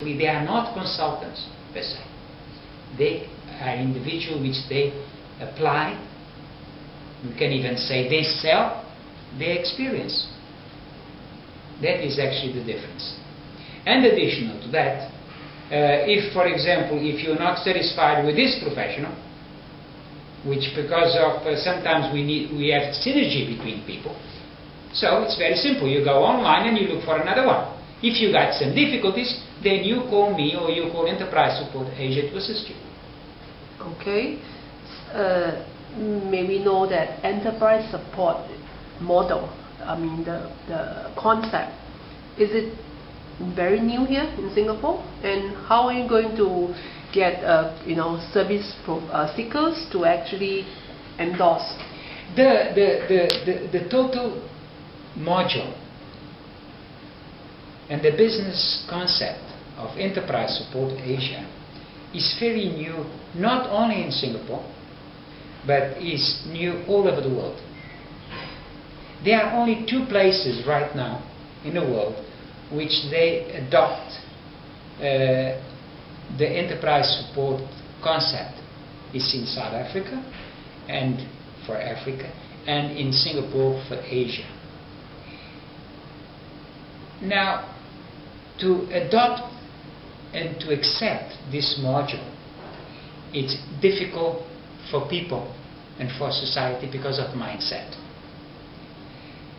basically they are not consultants per se. They are individuals which they apply, you can even say they sell their experience. That is actually the difference. And additional to that, if, for example, if you're not satisfied with this professional, which because of sometimes we have synergy between people, so it's very simple. You go online and you look for another one. If you got some difficulties, then you call me or you call Enterprise Support Asia to assist you. Okay. May we know that enterprise support model, I mean the concept, is it very new here in Singapore? And how are you going to get service seekers to actually endorse? The total module and the business concept of Enterprise Support Asia is very new, not only in Singapore, but is new all over the world. There are only 2 places right now in the world which they adopt the enterprise support concept. It's in South Africa and for Africa, and in Singapore for Asia. Now, to adopt and to accept this module, it's difficult for people and for society because of mindset.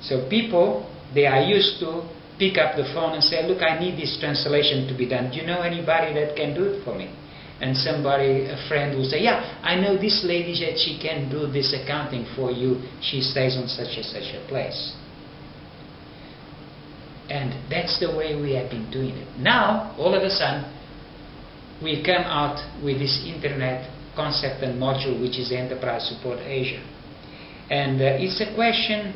So people, they are used to pick up the phone and say, look, I need this translation to be done. Do you know anybody that can do it for me? And somebody, a friend will say, yeah, I know this lady that she can do this accounting for you. She stays on such and such a place. And that's the way we have been doing it. Now, all of a sudden, we come out with this internet concept and module, which is Enterprise Support Asia. And it's a question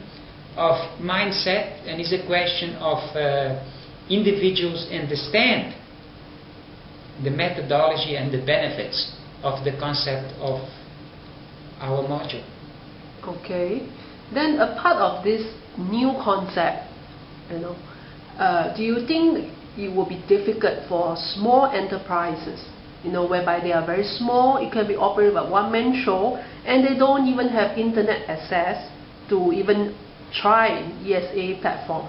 of mindset, and it's a question of individuals understand the methodology and the benefits of the concept of our module. Okay. Then a part of this new concept, do you think it will be difficult for small enterprises, whereby they are very small, it can be operated by one-man show, and they don't even have internet access to even try ESA platform,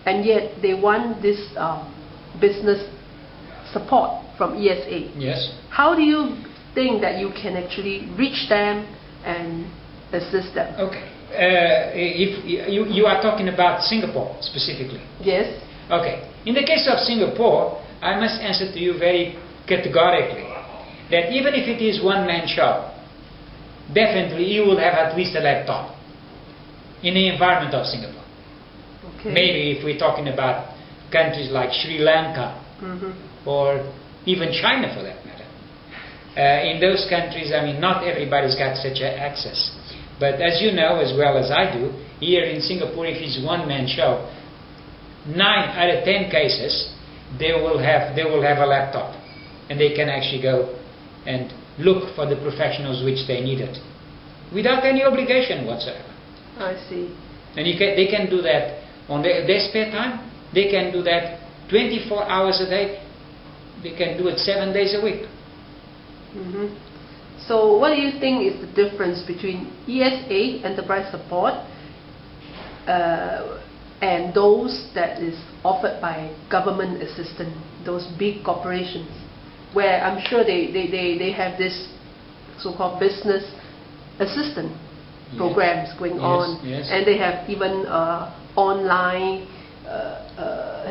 and yet they want this business support from ESA? Yes. How do you think that you can actually reach them and assist them? Okay. If you are talking about Singapore specifically? Yes. Okay. In the case of Singapore, I must answer to you very categorically that even if it is one-man show, definitely you will have at least a laptop in the environment of Singapore. Okay. Maybe if we're talking about countries like Sri Lanka, or even China for that matter. In those countries, I mean, not everybody's got such access. But as you know as well as I do, here in Singapore, if it's one-man show, 9 out of 10 cases, they will have a laptop, and they can actually go and look for the professionals which they needed, without any obligation whatsoever. I see. And they can do that on their spare time. They can do that 24 hours a day. They can do it 7 days a week. So what do you think is the difference between ESA, enterprise support, and those that is offered by government assistance, those big corporations, where I'm sure they have this so-called business assistant programs going on, and they have even online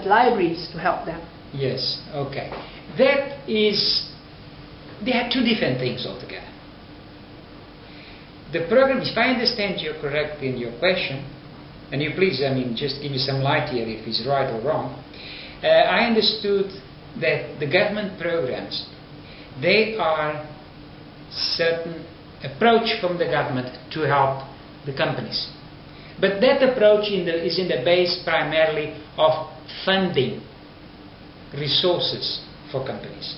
libraries to help them? Yes, okay. They are 2 different things altogether. The program, if I understand you correct in your question, and you please, just give me some light here if it's right or wrong. I understood that the government programs, they are certain approach from the government to help the companies. But that approach is in the base primarily of funding resources for companies.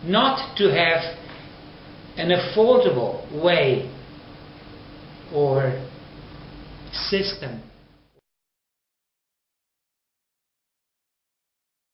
Not to have an affordable way or system